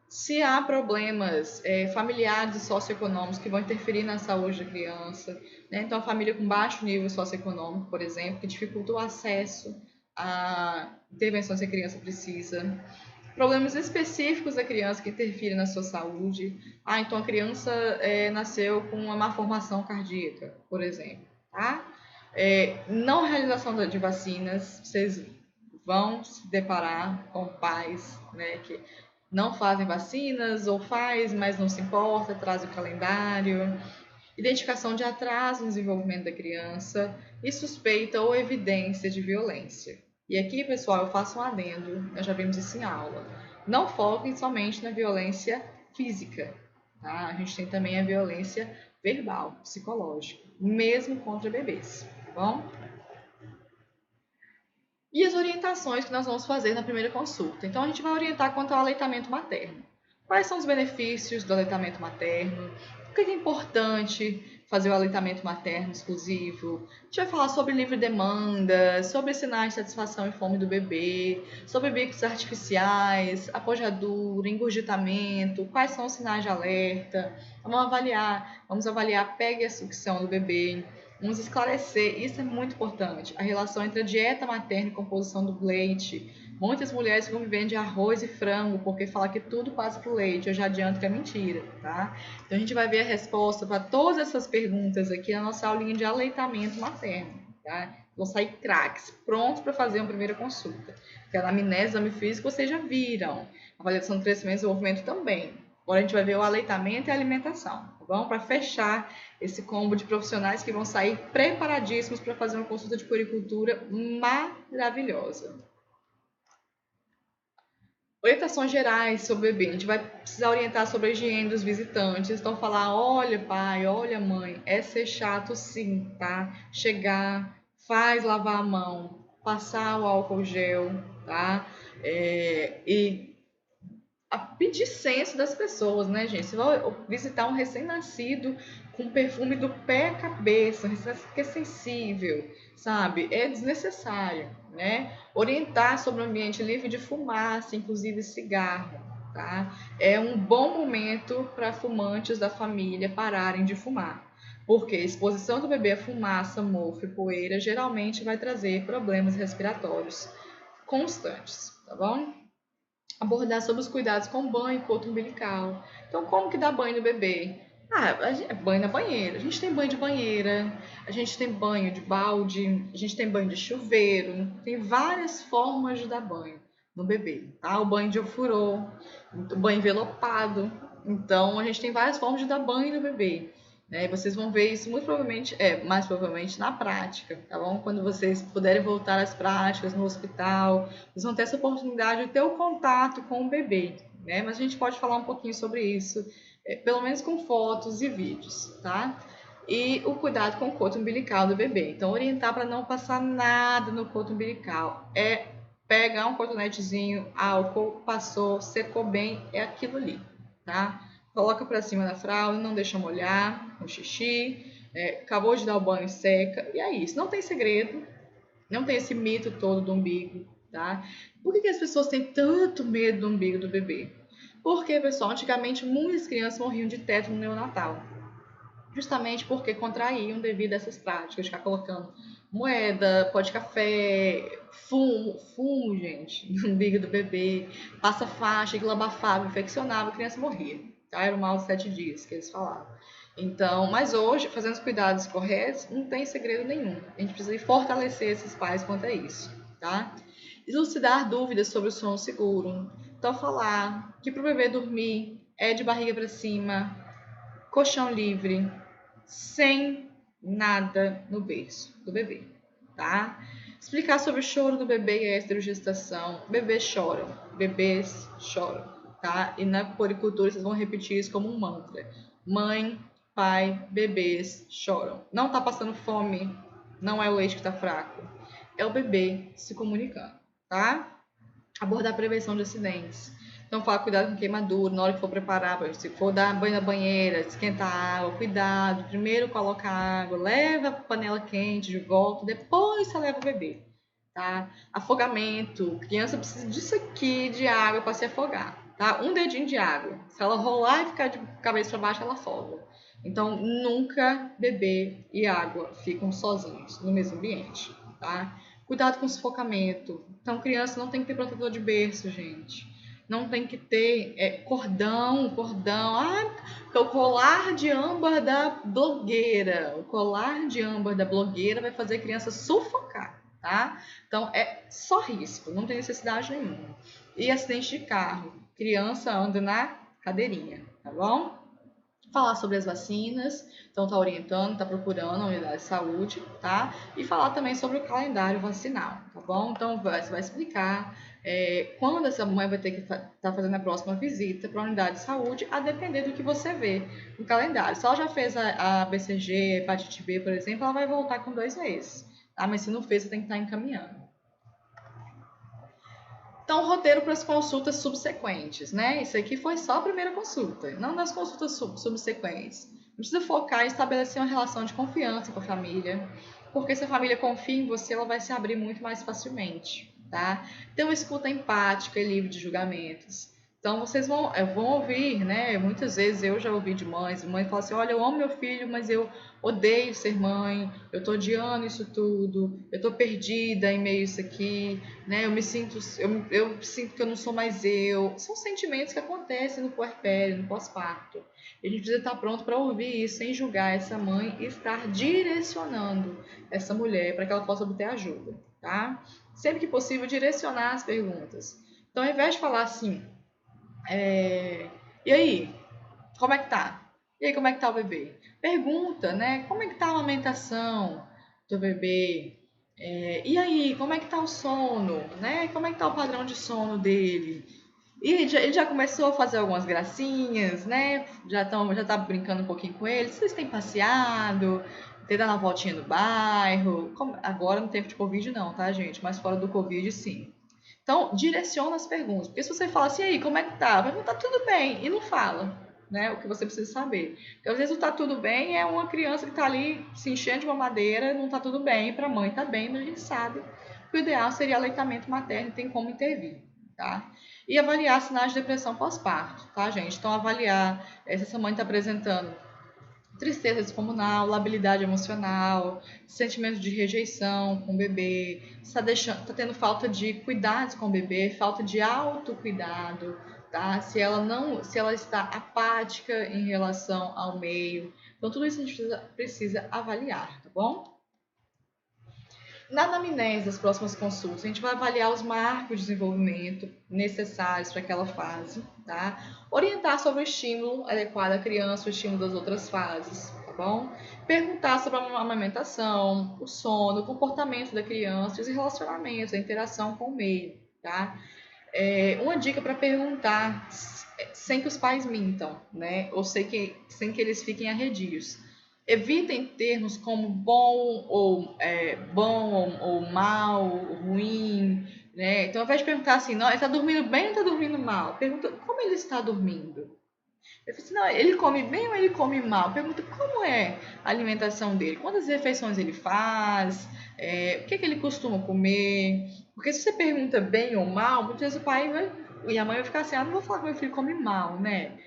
se há problemas familiares e socioeconômicos que vão interferir na saúde da criança, né? Então, a família com baixo nível socioeconômico, por exemplo, que dificulta o acesso a intervenções que a criança precisa. Problemas específicos da criança que interfirem na sua saúde. Então a criança nasceu com uma má formação cardíaca, por exemplo. Tá? Não realização de vacinas. Vocês vão se deparar com pais, né, que não fazem vacinas ou faz, mas não se importa, traz o calendário. Identificação de atraso no desenvolvimento da criança e suspeita ou evidência de violência. E aqui, pessoal, eu faço um adendo, nós já vimos isso em aula. Não foquem somente na violência física, tá? A gente tem também a violência verbal, psicológica, mesmo contra bebês, tá bom? E as orientações que nós vamos fazer na primeira consulta. Então, a gente vai orientar quanto ao aleitamento materno. Quais são os benefícios do aleitamento materno? Por que é importante fazer o aleitamento materno exclusivo? A gente vai falar sobre livre demanda, sobre sinais de satisfação e fome do bebê, sobre bicos artificiais, apojadura, engurgitamento, quais são os sinais de alerta. Vamos avaliar a pega e a sucção do bebê. Vamos esclarecer, isso é muito importante, a relação entre a dieta materna e composição do leite. Muitas mulheres ficam vivendo de arroz e frango porque falam que tudo passa pro leite. Eu já adianto que é mentira, tá? Então a gente vai ver a resposta para todas essas perguntas aqui na nossa aulinha de aleitamento materno, tá? Vão sair craques, prontos para fazer uma primeira consulta. Porque a anamnese, exame físico, vocês já viram. A avaliação do crescimento e desenvolvimento também. Agora a gente vai ver o aleitamento e a alimentação, tá bom? Para fechar esse combo de profissionais que vão sair preparadíssimos para fazer uma consulta de puericultura maravilhosa. Orientações gerais sobre o bebê. A gente vai precisar orientar sobre a higiene dos visitantes. Então, falar: olha, pai, olha, mãe, é ser chato sim, tá? Chegar, faz lavar a mão, passar o álcool gel, tá? E a pedir senso das pessoas, né, gente? Você vai visitar um recém-nascido com perfume do pé à cabeça, um recém-nascido que é sensível, sabe? É desnecessário, né? Orientar sobre o ambiente livre de fumaça, inclusive cigarro, tá? É um bom momento para fumantes da família pararem de fumar, porque a exposição do bebê a fumaça, mofo e poeira geralmente vai trazer problemas respiratórios constantes, tá bom? Abordar sobre os cuidados com banho e coto umbilical. Então, como que dá banho no bebê? Banho na banheira. A gente tem banho de banheira, a gente tem banho de balde, a gente tem banho de chuveiro. Tem várias formas de dar banho no bebê, tá? O banho de ofurô, o banho envelopado. Então, a gente tem várias formas de dar banho no bebê. Né? Vocês vão ver isso muito provavelmente, mais provavelmente na prática, tá bom? Quando vocês puderem voltar às práticas no hospital, vocês vão ter essa oportunidade de ter o contato com o bebê, né? Mas a gente pode falar um pouquinho sobre isso, pelo menos com fotos e vídeos, tá? E o cuidado com o coto umbilical do bebê. Então, orientar para não passar nada no coto umbilical. É pegar um cotonetezinho, álcool, passou, secou bem, é aquilo ali, tá? Coloca para cima da fralda, não deixa molhar o xixi, acabou de dar o banho, seca, e é isso. Não tem segredo, não tem esse mito todo do umbigo, tá? Por que as pessoas têm tanto medo do umbigo do bebê? Porque, pessoal, antigamente muitas crianças morriam de tétano neonatal. Justamente porque contraíam devido a essas práticas de ficar colocando moeda, pó de café, fumo, gente, no umbigo do bebê, passa faixa, aquilo abafava, infeccionava, a criança morria. Tá? Era o mal de 7 dias que eles falavam. Então, mas hoje, fazendo os cuidados corretos, não tem segredo nenhum. A gente precisa fortalecer esses pais quanto a isso, tá? Elucidar dúvidas sobre o sono seguro. Então, falar que para o bebê dormir é de barriga para cima, colchão livre, sem nada no berço do bebê, tá? Explicar sobre o choro do bebê e a esterogestação. Bebês choram, tá? E na puericultura vocês vão repetir isso como um mantra. Mãe, pai, bebês choram. Não tá passando fome, não é o leite que tá fraco, é o bebê se comunicando, tá? Abordar a prevenção de acidentes. Então, fala cuidado com queimadura, na hora que for preparar, se for dar banho na banheira, esquentar a água, cuidado. Primeiro coloca a água, leva a panela quente de volta, depois você leva o bebê, tá? Afogamento, criança precisa disso aqui de água para se afogar, tá? Um dedinho de água. Se ela rolar e ficar de cabeça para baixo, ela afoga. Então, nunca bebê e água ficam sozinhos no mesmo ambiente, tá? Cuidado com sufocamento. Então, criança não tem que ter protetor de berço, gente. Não tem que ter cordão. O colar de âmbar da blogueira. O colar de âmbar da blogueira vai fazer a criança sufocar, tá? Então, é só risco, não tem necessidade nenhuma. E acidente de carro. Criança anda na cadeirinha, tá bom? Falar sobre as vacinas, então tá orientando, tá procurando a unidade de saúde, tá? E falar também sobre o calendário vacinal, tá bom? Então você vai explicar quando essa mãe vai ter que estar fazendo a próxima visita para a unidade de saúde, a depender do que você vê no calendário. Se ela já fez a BCG, hepatite B, por exemplo, ela vai voltar com 2 meses, tá? Mas se não fez, você tem que estar encaminhando. Então, roteiro para as consultas subsequentes, né? Isso aqui foi só a primeira consulta, não nas consultas subsequentes. Precisa focar em estabelecer uma relação de confiança com a família, porque se a família confia em você, ela vai se abrir muito mais facilmente, tá? Ter uma escuta empática e livre de julgamentos. Então, vocês vão ouvir, né? Muitas vezes eu já ouvi de mães falam assim: olha, eu amo meu filho, mas eu odeio ser mãe, eu tô odiando isso tudo, eu tô perdida em meio a isso aqui, né? Eu sinto que eu não sou mais eu. São sentimentos que acontecem no puerpério, no pós-parto. E a gente precisa estar pronto para ouvir isso, sem julgar essa mãe e estar direcionando essa mulher para que ela possa obter ajuda, tá? Sempre que possível, direcionar as perguntas. Então, ao invés de falar assim, E aí, como é que tá? E aí, como é que tá o bebê? Pergunta, né? Como é que tá a amamentação do bebê? E aí, como é que tá o sono, né? Como é que tá o padrão de sono dele? E ele já começou a fazer algumas gracinhas, né? Já tá brincando um pouquinho com ele. Vocês têm passeado, tem dado uma voltinha no bairro. Agora no tempo de Covid não, tá, gente? Mas fora do Covid, sim. Então, direciona as perguntas. Porque se você fala assim, e aí, como é que tá? Vai perguntar tudo bem. E não fala, né? O que você precisa saber. Porque às vezes o tá tudo bem é uma criança que tá ali se enchendo de mamadeira, não tá tudo bem. Pra mãe tá bem, mas a gente sabe que o ideal seria aleitamento materno, tem como intervir, tá? E avaliar sinais de depressão pós-parto, tá, gente? Então, avaliar se essa mãe está apresentando tristeza descomunal, labilidade emocional, sentimento de rejeição com o bebê, tá tendo falta de cuidados com o bebê, falta de autocuidado, tá? Se ela está apática em relação ao meio. Então, tudo isso a gente precisa avaliar, tá bom? Na anamnese das próximas consultas, a gente vai avaliar os marcos de desenvolvimento necessários para aquela fase, tá? Orientar sobre o estímulo adequado à criança, o estímulo das outras fases, tá bom? Perguntar sobre a amamentação, o sono, o comportamento da criança e os relacionamentos, a interação com o meio, tá? Uma dica para perguntar sem que os pais mintam, né? Ou sem que eles fiquem arredios. Evitem termos como bom ou mal, ou ruim, né? Então, ao invés de perguntar assim, não, ele está dormindo bem ou está dormindo mal? Pergunta como ele está dormindo. Eu falei assim, não, ele come bem ou ele come mal? Pergunta como é a alimentação dele, quantas refeições ele faz, o que ele costuma comer. Porque se você pergunta bem ou mal, muitas vezes o pai e a mãe vai ficar assim, não vou falar que meu filho come mal, né?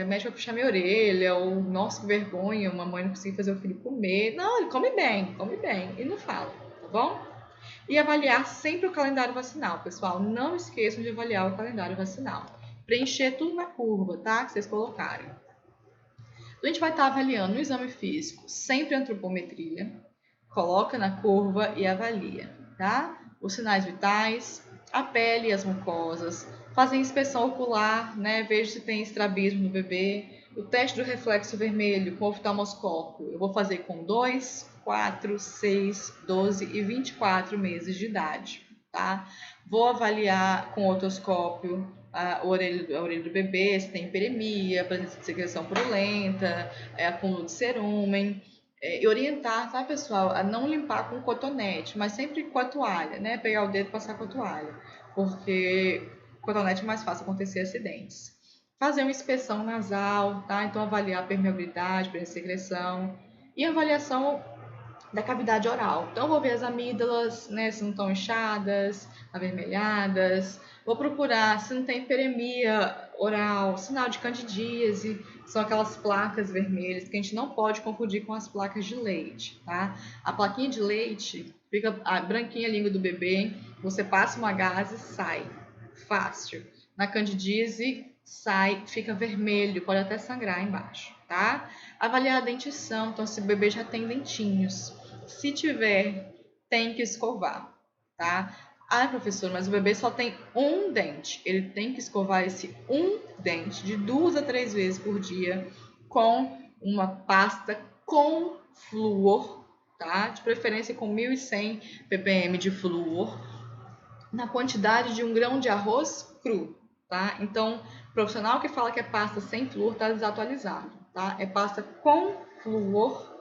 O médico vai puxar minha orelha, ou nossa, que vergonha, uma mãe não conseguiu fazer o filho comer. Não, ele come bem, e não fala, tá bom? E avaliar sempre o calendário vacinal, pessoal. Não esqueçam de avaliar o calendário vacinal. Preencher tudo na curva, tá? Que vocês colocarem. Então, a gente vai estar avaliando no exame físico, sempre antropometria. Coloca na curva e avalia, tá? Os sinais vitais, a pele e as mucosas. Fazer inspeção ocular, né? Veja se tem estrabismo no bebê. O teste do reflexo vermelho com oftalmoscópio. Eu vou fazer com 2, 4, 6, 12 e 24 meses de idade, tá? Vou avaliar com otoscópio a orelha do bebê, se tem hiperemia, presença de secreção purulenta, acúmulo de cerúmen. E orientar, tá, pessoal, a não limpar com cotonete, mas sempre com a toalha, né? Pegar o dedo e passar com a toalha, porque com cotonete é mais fácil acontecer acidentes. Fazer uma inspeção nasal, tá? Então, avaliar a permeabilidade, presença de secreção. E avaliação da cavidade oral. Então, vou ver as amígdalas, né, se não estão inchadas, avermelhadas. Vou procurar se não tem hiperemia oral, sinal de candidíase, são aquelas placas vermelhas que a gente não pode confundir com as placas de leite, tá? A plaquinha de leite fica a branquinha a língua do bebê, você passa uma gase, sai, fácil. Na candidíase, sai, fica vermelho, pode até sangrar embaixo, tá? Avaliar a dentição, então se o bebê já tem dentinhos. Se tiver, tem que escovar, tá? Ah, professor, mas o bebê só tem um dente. Ele tem que escovar esse um dente de 2 a 3 vezes por dia com uma pasta com flúor, tá? De preferência com 1.100 ppm de flúor, na quantidade de 1 grão de arroz cru, tá? Então, o profissional que fala que é pasta sem flúor está desatualizado, tá? É pasta com flúor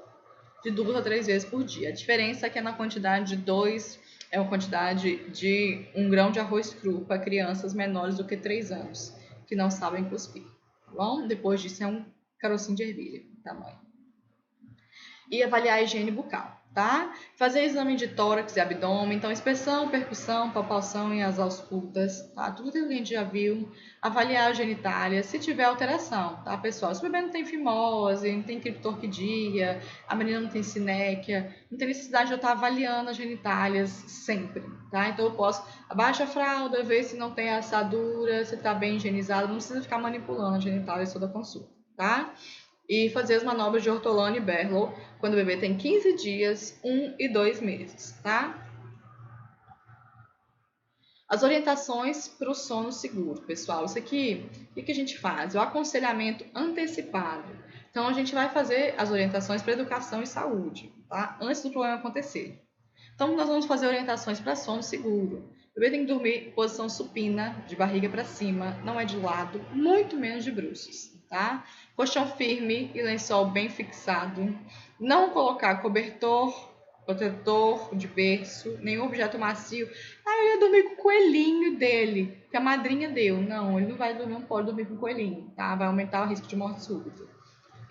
de 2 a 3 vezes por dia. A diferença é que é na quantidade de 2, é uma quantidade de 1 grão de arroz cru para crianças menores do que 3 anos, que não sabem cuspir, tá bom? Depois disso é um carocinho de ervilha, tamanho. E avaliar a higiene bucal, tá? Fazer exame de tórax e abdômen, então inspeção, percussão, palpação e as auscultas, tá? Tudo que a gente já viu. Avaliar a genitália, se tiver alteração, tá, pessoal? Se o bebê não tem fimose, não tem criptorquidia, a menina não tem sinéquia, não tem necessidade de eu estar avaliando as genitálias sempre, tá? Então eu posso abaixar a fralda, ver se não tem assadura, se tá bem higienizado, não precisa ficar manipulando as genitálias toda a consulta, tá? E fazer as manobras de Ortolano e Berlow quando o bebê tem 15 dias, 1 e 2 meses, tá? As orientações para o sono seguro, pessoal. Isso aqui, o que a gente faz? O aconselhamento antecipado. Então, a gente vai fazer as orientações para educação e saúde, tá? Antes do problema acontecer. Então, nós vamos fazer orientações para sono seguro. O bebê tem que dormir em posição supina, de barriga para cima, não é de lado, muito menos de bruços, tá? Colchão firme e lençol bem fixado. Não colocar cobertor, protetor de berço, nenhum objeto macio. Ah, eu ia dormir com o coelhinho dele, que a madrinha deu. Não, ele não vai dormir, não pode dormir com o coelhinho, tá? Vai aumentar o risco de morte súbita.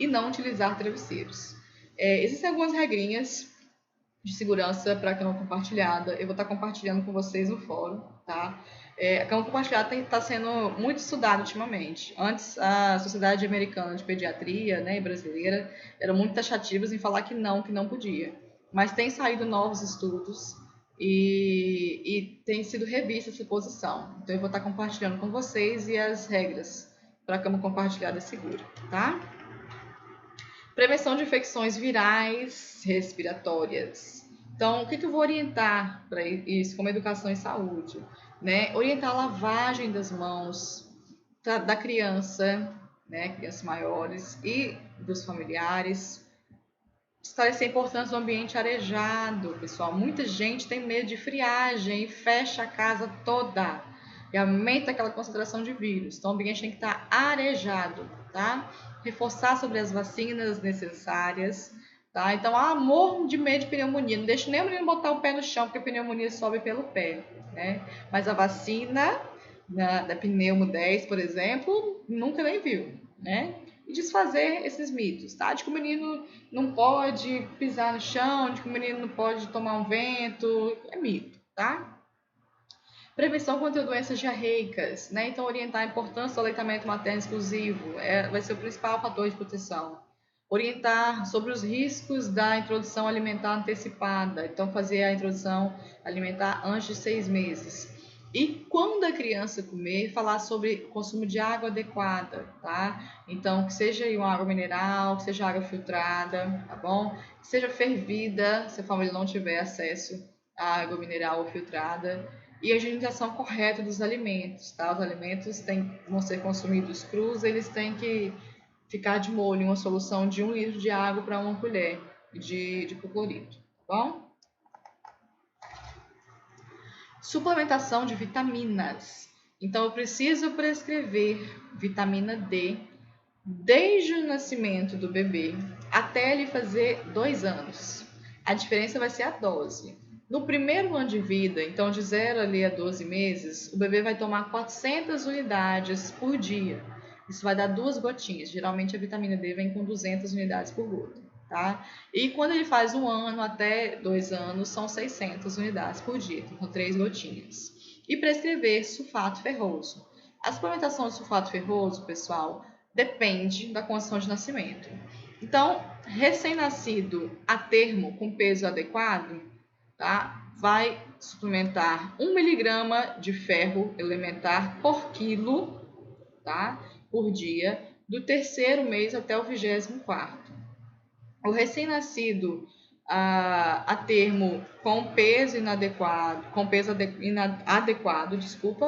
E não utilizar travesseiros. Existem algumas regrinhas de segurança para a cama compartilhada. Eu vou estar compartilhando com vocês no fórum, tá? A cama compartilhada está sendo muito estudada ultimamente. Antes, a Sociedade Americana de Pediatria, né, e brasileira eram muito taxativas em falar que não podia. Mas tem saído novos estudos e tem sido revista essa posição. Então, eu vou estar compartilhando com vocês e as regras para a cama compartilhada segura, tá? Prevenção de infecções virais respiratórias. Então, o que eu vou orientar para isso, como educação e saúde? Né? Orientar a lavagem das mãos da criança, né? Crianças maiores e dos familiares. Esclarecer a importância do ambiente arejado, pessoal. Muita gente tem medo de friagem e fecha a casa toda e aumenta aquela concentração de vírus. Então, o ambiente tem que estar arejado, tá? Reforçar sobre as vacinas necessárias, tá? Então, morro de medo de pneumonia. Não deixa nem o menino botar o pé no chão, porque a pneumonia sobe pelo pé, né? Mas a vacina da pneumo 10, por exemplo, nunca nem viu, né? E desfazer esses mitos, tá? De que o menino não pode pisar no chão, de que o menino não pode tomar um vento, é mito, tá? Prevenção contra doenças diarreicas, né? Então, orientar a importância do aleitamento materno exclusivo vai ser o principal fator de proteção. Orientar sobre os riscos da introdução alimentar antecipada, então fazer a introdução alimentar antes de 6 meses. E quando a criança comer, falar sobre consumo de água adequada, tá? Então, que seja uma água mineral, que seja água filtrada, tá bom? Que seja fervida, se a família não tiver acesso à água mineral ou filtrada. E a higienização correta dos alimentos, tá? Os alimentos vão ser consumidos crus, eles têm que ficar de molho em uma solução de 1 litro de água para 1 colher de hipoclorito, tá bom? Suplementação de vitaminas. Então, eu preciso prescrever vitamina D desde o nascimento do bebê até ele fazer 2 anos. A diferença vai ser a dose. No primeiro ano de vida, então de 0 ali a 12 meses, o bebê vai tomar 400 unidades por dia. Isso vai dar 2 gotinhas. Geralmente a vitamina D vem com 200 unidades por gota. Tá? E quando ele faz 1 ano até 2 anos, são 600 unidades por dia, então, com 3 gotinhas. E prescrever sulfato ferroso. A suplementação de sulfato ferroso, pessoal, depende da condição de nascimento. Então, recém-nascido a termo com peso adequado, tá? Vai suplementar 1 miligrama de ferro elementar por quilo, tá? Por dia, do 3º mês até o 24º. O recém-nascido a termo com peso inadequado,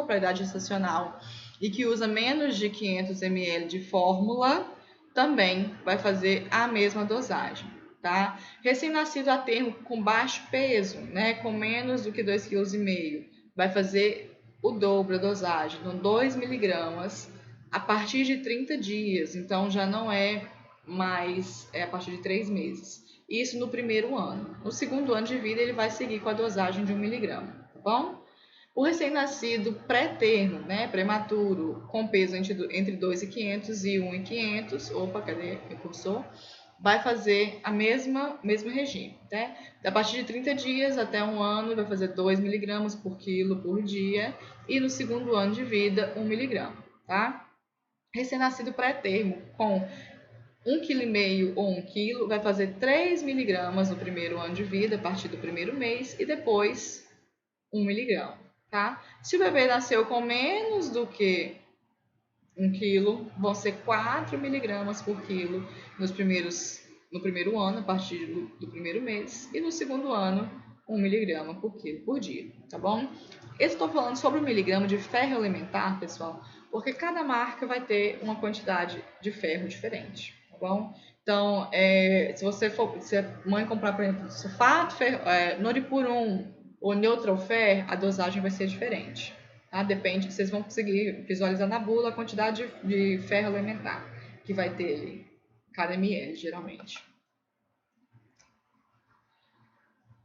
para a idade gestacional e que usa menos de 500 ml de fórmula, também vai fazer a mesma dosagem, tá? Recém-nascido a termo com baixo peso, né, com menos do que 2,5 kg, vai fazer o dobro da dosagem, então 2 miligramas a partir de 30 dias, então já não é mais a partir de 3 meses. Isso no primeiro ano. No segundo ano de vida, ele vai seguir com a dosagem de 1 miligrama, tá bom? O recém-nascido pré-termo, né, prematuro, com peso entre 2,500 e 1,500, opa, cadê o cursor? Vai fazer a mesmo regime, né? A partir de 30 dias até 1 ano, vai fazer 2 miligramas por quilo por dia, e no segundo ano de vida, 1 miligrama, tá? Recém-nascido pré-termo, com 1,5 kg ou 1 kg, vai fazer 3 miligramas no primeiro ano de vida, a partir do primeiro mês, e depois 1 miligrama, tá? Se o bebê nasceu com menos do que 1 kg, vão ser 4 miligramas por quilo no primeiro ano, a partir do primeiro mês, e no segundo ano, 1 miligrama por quilo por dia, tá bom? Eu estou falando sobre o miligrama de ferro elementar, pessoal, porque cada marca vai ter uma quantidade de ferro diferente, tá bom? Então, se a mãe comprar, por exemplo, sulfato, noripurum ou Neutrofer, a dosagem vai ser diferente, tá? Depende, vocês vão conseguir visualizar na bula a quantidade de ferro elementar que vai ter ali, cada ml, geralmente.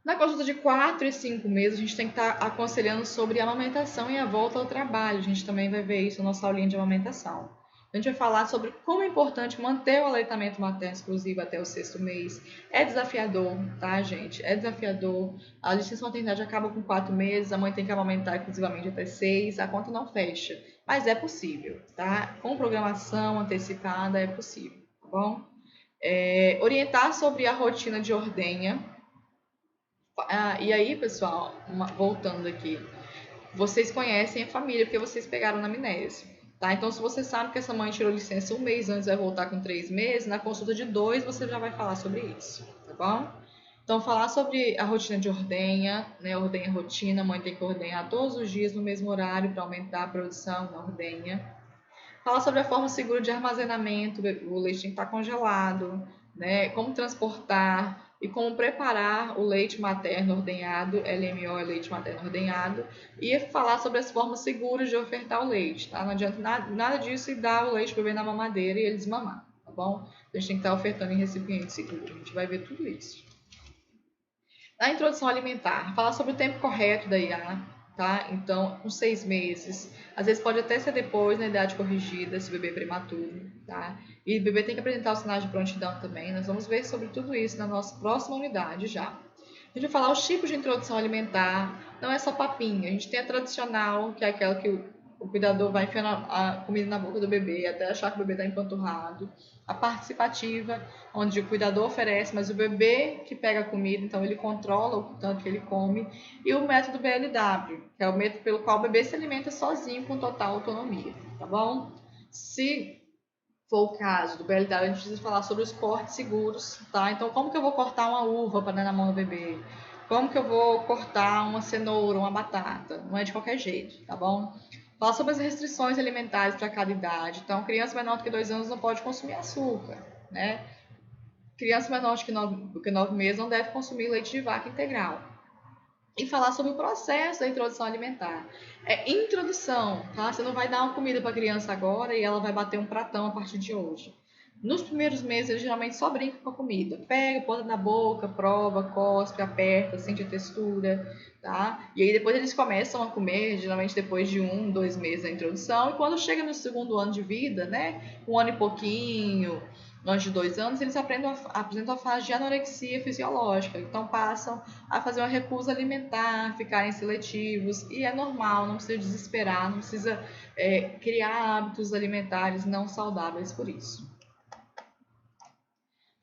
Na consulta de 4 e 5 meses, a gente tem que estar aconselhando sobre a amamentação e a volta ao trabalho. A gente também vai ver isso na nossa aulinha de amamentação. A gente vai falar sobre como é importante manter o aleitamento materno exclusivo até o 6º mês. É desafiador, tá, gente? É desafiador. A licença maternidade acaba com 4 meses, a mãe tem que amamentar exclusivamente até 6, a conta não fecha. Mas é possível, tá? Com programação antecipada é possível, tá bom? Orientar sobre a rotina de ordenha. E aí, pessoal, voltando aqui, vocês conhecem a família porque vocês pegaram na amnésia, tá? Então, se você sabe que essa mãe tirou licença 1 mês antes, vai voltar com 3 meses, na consulta de 2 você já vai falar sobre isso, tá bom? Então, falar sobre a rotina de ordenha, né? Ordenha rotina, a mãe tem que ordenhar todos os dias no mesmo horário para aumentar a produção na ordenha. Falar sobre a forma segura de armazenamento, o leite tem que estar congelado, né? Como transportar e como preparar o leite materno ordenhado, LMO é leite materno ordenhado, e falar sobre as formas seguras de ofertar o leite, tá? Não adianta nada disso e dar o leite para o bebê na mamadeira e ele desmamar, tá bom? A gente tem que estar ofertando em recipiente seguro, a gente vai ver tudo isso. Na introdução alimentar, falar sobre o tempo correto da IA, tá? Então, com 6 meses, às vezes pode até ser depois, na idade corrigida, se o bebê é prematuro, tá? E o bebê tem que apresentar os sinais de prontidão também. Nós vamos ver sobre tudo isso na nossa próxima unidade já. A gente vai falar os tipos de introdução alimentar, não é só papinha. A gente tem a tradicional, que é aquela que o cuidador vai enfiando a comida na boca do bebê até achar que o bebê está empanturrado. A participativa, onde o cuidador oferece, mas o bebê que pega a comida, então ele controla o tanto que ele come. E o método BLW, que é o método pelo qual o bebê se alimenta sozinho com total autonomia, tá bom? Se for o caso do BLW, a gente precisa falar sobre os cortes seguros, tá? Então, como que eu vou cortar uma uva para dar na mão do bebê? Como que eu vou cortar uma cenoura, uma batata? Não é de qualquer jeito, tá bom? Falar sobre as restrições alimentares para cada idade. Então, criança menor do que 2 anos não pode consumir açúcar, né? Criança menor do que 9 meses não deve consumir leite de vaca integral. E falar sobre o processo da introdução alimentar. É introdução, tá? Você não vai dar uma comida para a criança agora e ela vai bater um pratão a partir de hoje. Nos primeiros meses, eles geralmente só brincam com a comida. Pega, põe na boca, prova, cospe, aperta, sente a textura, tá? E aí depois eles começam a comer, geralmente depois de 1, 2 meses da introdução. E quando chega no 2º ano de vida, né? 1 ano e pouquinho, antes de 2 anos, eles apresentam a fase de anorexia fisiológica. Então passam a fazer uma recusa alimentar, ficarem seletivos. E é normal, não precisa desesperar, não precisa criar hábitos alimentares não saudáveis por isso.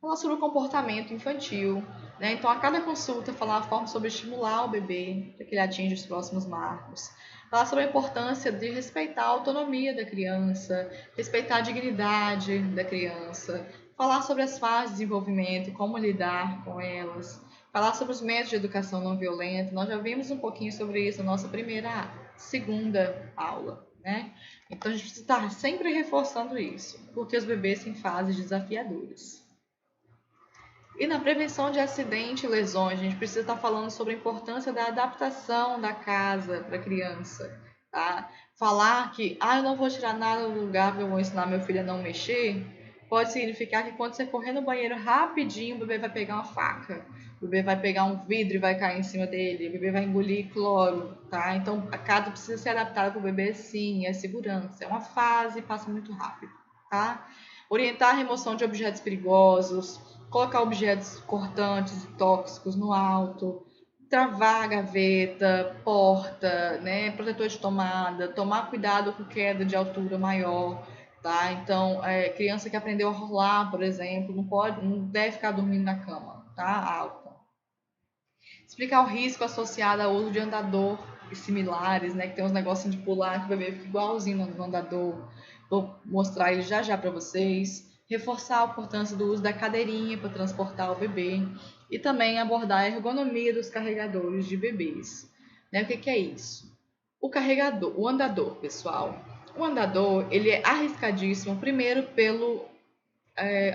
Falar sobre o comportamento infantil, né? Então, a cada consulta, falar a forma sobre estimular o bebê para que ele atinja os próximos marcos. Falar sobre a importância de respeitar a autonomia da criança, respeitar a dignidade da criança. Falar sobre as fases de desenvolvimento e como lidar com elas. Falar sobre os métodos de educação não violenta. Nós já vimos um pouquinho sobre isso na nossa segunda aula, né? Então, a gente precisa estar sempre reforçando isso, porque os bebês têm fases desafiadoras. E na prevenção de acidente e lesões, a gente precisa estar falando sobre a importância da adaptação da casa para a criança, tá? Falar que, eu não vou tirar nada do lugar porque eu vou ensinar meu filho a não mexer, pode significar que quando você correr no banheiro rapidinho, o bebê vai pegar uma faca, o bebê vai pegar um vidro e vai cair em cima dele, o bebê vai engolir cloro, tá? Então, a casa precisa ser adaptada para o bebê, sim, é segurança, é uma fase, passa muito rápido, tá? Orientar a remoção de objetos perigosos, colocar objetos cortantes e tóxicos no alto, travar a gaveta, porta, né, protetor de tomada, tomar cuidado com queda de altura maior, tá? Então, criança que aprendeu a rolar, por exemplo, não deve ficar dormindo na cama, tá? Alta. Explicar o risco associado ao uso de andador e similares, né, que tem uns negocinhos de pular que o bebê fica igualzinho no andador. Vou mostrar ele já para vocês. reforçar a importância do uso da cadeirinha para transportar o bebê e também abordar a ergonomia dos carregadores de bebês. Né? O que é isso? O andador, pessoal. O andador, ele é arriscadíssimo, primeiro pelo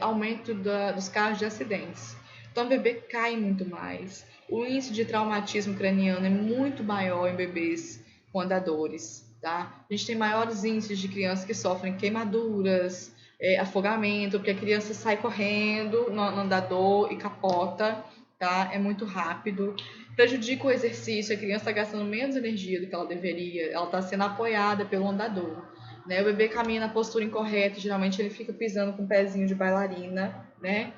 aumento dos casos de acidentes. Então, o bebê cai muito mais. O índice de traumatismo craniano é muito maior em bebês com andadores, tá? A gente tem maiores índices de crianças que sofrem queimaduras, afogamento, porque a criança sai correndo no andador e capota, tá? É muito rápido. Prejudica o exercício, a criança está gastando menos energia do que ela deveria, ela está sendo apoiada pelo andador. Né? O bebê caminha na postura incorreta, geralmente ele fica pisando com o pezinho de bailarina, né?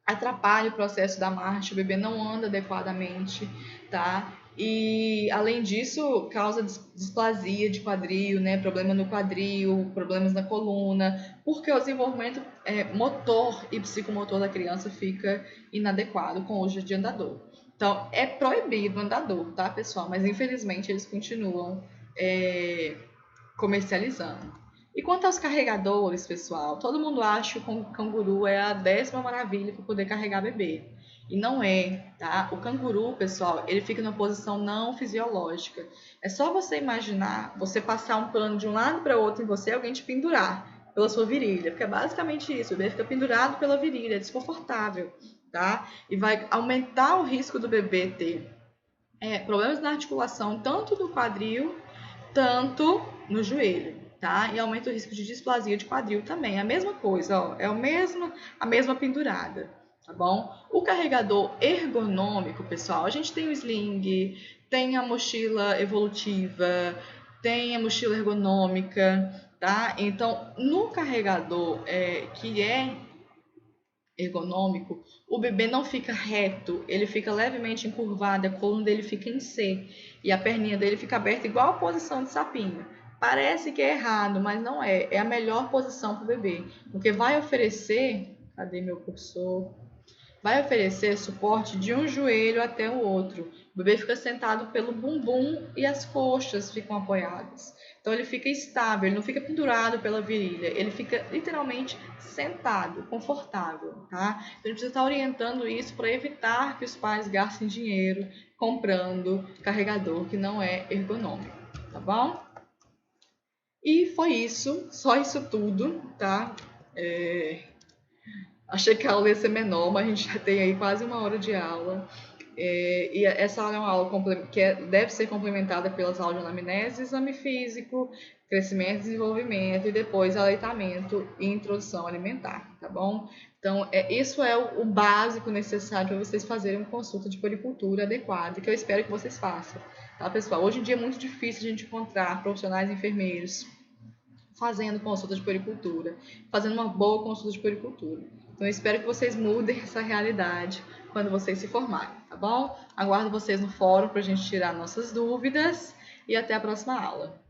Atrapalha o processo da marcha, o bebê não anda adequadamente, tá? E além disso, causa displasia de quadril, né? Problema no quadril, problemas na coluna, porque o desenvolvimento motor e psicomotor da criança fica inadequado com o uso de andador. Então, é proibido o andador, tá, pessoal? Mas infelizmente eles continuam comercializando. E quanto aos carregadores, pessoal, todo mundo acha que o canguru é a 10ª maravilha para poder carregar bebê. E não é, tá? O canguru, pessoal, ele fica numa posição não fisiológica. É só você imaginar, você passar um pano de um lado para o outro em você e alguém te pendurar pela sua virilha. Porque é basicamente isso, o bebê fica pendurado pela virilha, é desconfortável, tá? E vai aumentar o risco do bebê ter problemas na articulação, tanto do quadril, tanto no joelho, tá? E aumenta o risco de displasia de quadril também. A mesma coisa, ó, é a mesma pendurada, tá bom? O carregador ergonômico, pessoal, a gente tem o sling, tem a mochila evolutiva, tem a mochila ergonômica, tá? Então, no carregador que é ergonômico, o bebê não fica reto, ele fica levemente encurvado, a coluna dele fica em C e a perninha dele fica aberta igual a posição de sapinho. Parece que é errado, mas não é. É a melhor posição para o bebê, porque vai oferecer, cadê meu cursor? Vai oferecer suporte de um joelho até o outro. O bebê fica sentado pelo bumbum e as coxas ficam apoiadas. Então ele fica estável, ele não fica pendurado pela virilha, ele fica literalmente sentado, confortável, tá? Então a gente precisa estar orientando isso para evitar que os pais gastem dinheiro comprando carregador que não é ergonômico, tá bom? E foi isso, só isso tudo, tá? Achei que a aula ia ser menor, mas a gente já tem aí quase 1 hora de aula. E essa aula é uma aula que deve ser complementada pelas aulas de anamnese, exame físico, crescimento e desenvolvimento, e depois aleitamento e introdução alimentar, tá bom? Então, isso é o básico necessário para vocês fazerem uma consulta de puericultura adequada, que eu espero que vocês façam, tá, pessoal? Hoje em dia é muito difícil a gente encontrar profissionais enfermeiros fazendo consulta de puericultura, fazendo uma boa consulta de puericultura. Então, eu espero que vocês mudem essa realidade quando vocês se formarem, tá bom? Aguardo vocês no fórum para a gente tirar nossas dúvidas e até a próxima aula.